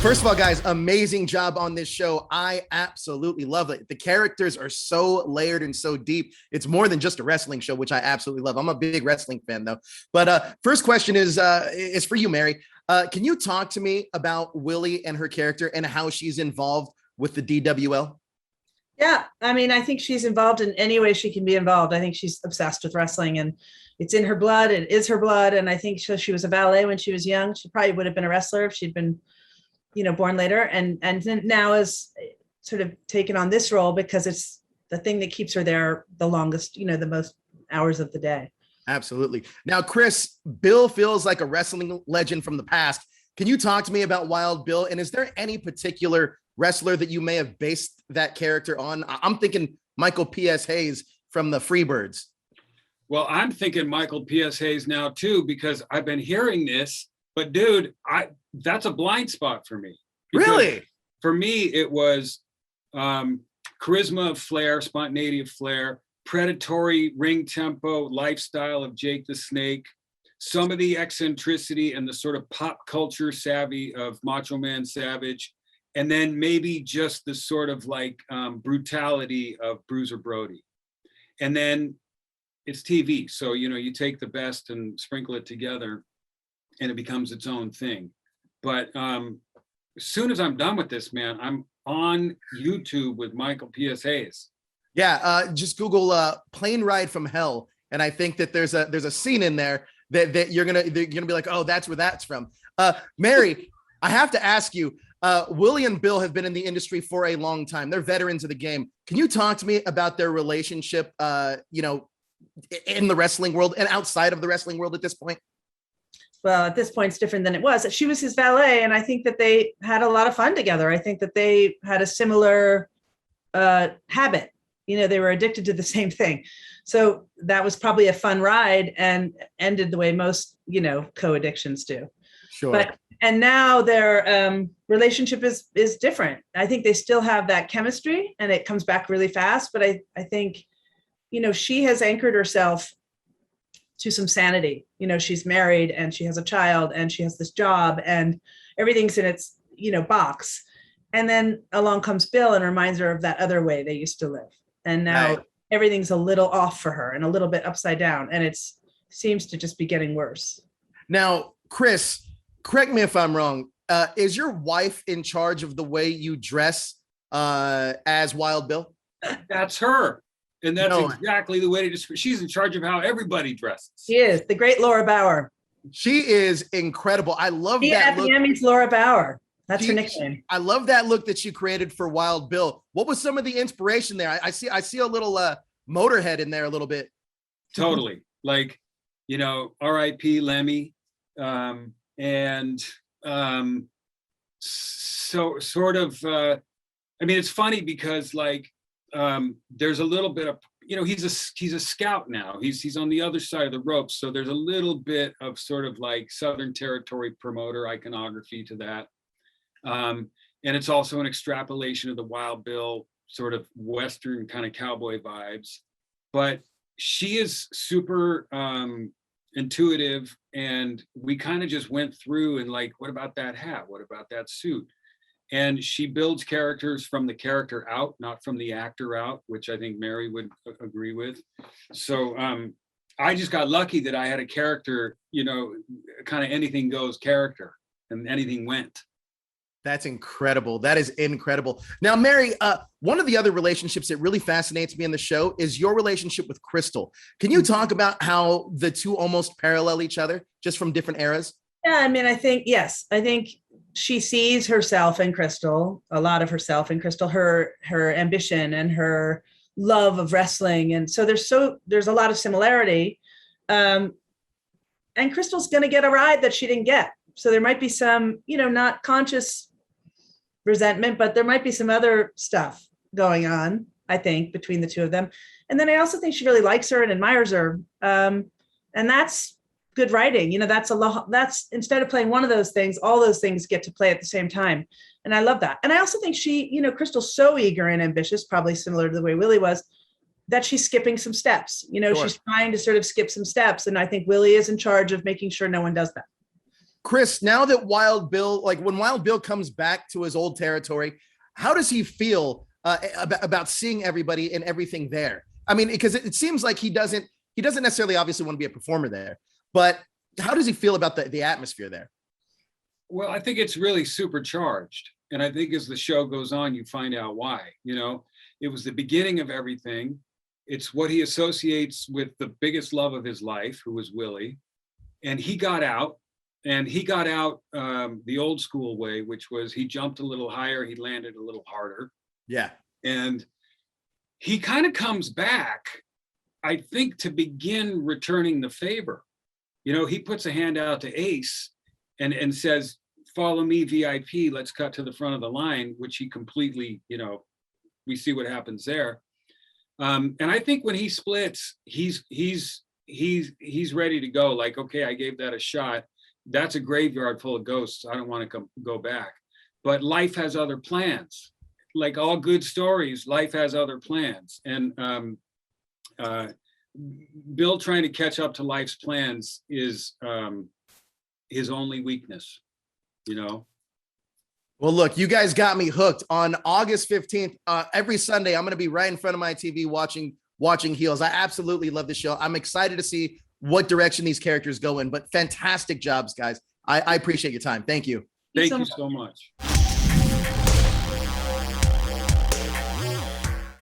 First of all, guys, amazing job on this show. I absolutely love it. The characters are so layered and so deep. It's more than just a wrestling show, which I absolutely love. I'm a big wrestling fan, though. But first question is for you, Mary. Can you talk to me about Willie and her character and how she's involved with the DWL? Yeah, I mean, I think she's involved in any way she can be involved. I think she's obsessed with wrestling and it's in her blood. It is her blood. And I think she was a valet when she was young. She probably would have been a wrestler if she'd been, born later. And then now is sort of taken on this role because it's the thing that keeps her there the longest, the most hours of the day. Absolutely. Now, Chris, Bill feels like a wrestling legend from the past. Can you talk to me about Wild Bill? And is there any particular wrestler that you may have based that character on? I'm thinking Michael P.S. Hayes from the Freebirds. Well, I'm thinking Michael P.S. Hayes now too, because I've been hearing this, but dude, that's a blind spot for me. Really? For me, it was charisma of Flair, spontaneity of Flair, predatory ring tempo, lifestyle of Jake the Snake, some of the eccentricity and the sort of pop culture savvy of Macho Man Savage, and then maybe just the sort of like brutality of Bruiser Brody. And then it's TV. So, you take the best and sprinkle it together and it becomes its own thing. But as soon as I'm done with this, man, I'm on YouTube with Michael P.S. Hayes. Yeah, just Google "plane ride from hell," and I think that there's a scene in there that you're gonna be like, oh, that's where that's from. Mary, I have to ask you, Willie and Bill have been in the industry for a long time. They're veterans of the game. Can you talk to me about their relationship, in the wrestling world and outside of the wrestling world at this point? Well, at this point, it's different than it was. She was his valet, and I think that they had a lot of fun together. I think that they had a similar habit. They were addicted to the same thing. So that was probably a fun ride and ended the way most, co-addictions do. Sure. And now their relationship is different. I think they still have that chemistry and it comes back really fast. But I think, she has anchored herself to some sanity. She's married and she has a child and she has this job and everything's in its, box. And then along comes Bill and reminds her of that other way they used to live. And now everything's a little off for her and a little bit upside down. And it seems to just be getting worse. Now, Chris, correct me if I'm wrong. Is your wife in charge of the way you dress as Wild Bill? That's her. And that's exactly the way to describe. She's in charge of how everybody dresses. She is the great Laura Bauer. She is incredible. I love that at look. The Emmys, Laura Bauer. That's her nickname. I love that look that she created for Wild Bill. What was some of the inspiration there? I see a little Motorhead in there a little bit. Totally. Like, R.I.P. Lemmy. So sort of, it's funny because there's a little bit of, he's a scout now. He's on the other side of the ropes. So there's a little bit of sort of like Southern Territory promoter iconography to that. And it's also an extrapolation of the Wild Bill sort of Western kind of cowboy vibes. But she is super intuitive, and we kind of just went through and like, what about that hat? What about that suit? And she builds characters from the character out, not from the actor out, which I think Mary would agree with. So I just got lucky that I had a character, kind of anything goes character, and anything went. That's incredible. That is incredible. Now, Mary, one of the other relationships that really fascinates me in the show is your relationship with Crystal. Can you talk about how the two almost parallel each other, just from different eras? Yeah, I think she sees herself in Crystal, a lot of herself in Crystal, her ambition and her love of wrestling. And so there's a lot of similarity. And Crystal's going to get a ride that she didn't get. So there might be some, not conscious resentment, but there might be some other stuff going on, I think, between the two of them. And then I also think she really likes her and admires her. And that's good writing. That's instead of playing one of those things, all those things get to play at the same time. And I love that. And I also think she, Crystal's so eager and ambitious, probably similar to the way Willie was, that she's skipping some steps. Sure. She's trying to sort of skip some steps. And I think Willie is in charge of making sure no one does that. Chris, now that Wild Bill, like when Wild Bill comes back to his old territory, how does he feel about seeing everybody and everything there? I mean, because it seems like he doesn't necessarily obviously want to be a performer there, but how does he feel about the atmosphere there? Well, I think it's really supercharged. And I think as the show goes on, you find out why. You know, it was the beginning of everything. It's what he associates with the biggest love of his life, who was Willie. And he got out, the old school way, which was he jumped a little higher, he landed a little harder. Yeah. And he kind of comes back, I think, to begin returning the favor. You know, he puts a hand out to Ace and says, follow me, VIP, let's cut to the front of the line, which he completely, you know, we see what happens there. And I think when he splits, he's ready to go. Like, okay, I gave that a shot. That's a graveyard full of ghosts. I don't want to go back. But life has other plans. Like all good stories, life has other plans. And Bill trying to catch up to life's plans is his only weakness, you know? Well, look, you guys got me hooked. On August 15th, every Sunday, I'm going to be right in front of my TV watching Heels. I absolutely love the show. I'm excited to see what direction these characters go in, but fantastic jobs, guys. I appreciate your time. Thank you. Thank you so much.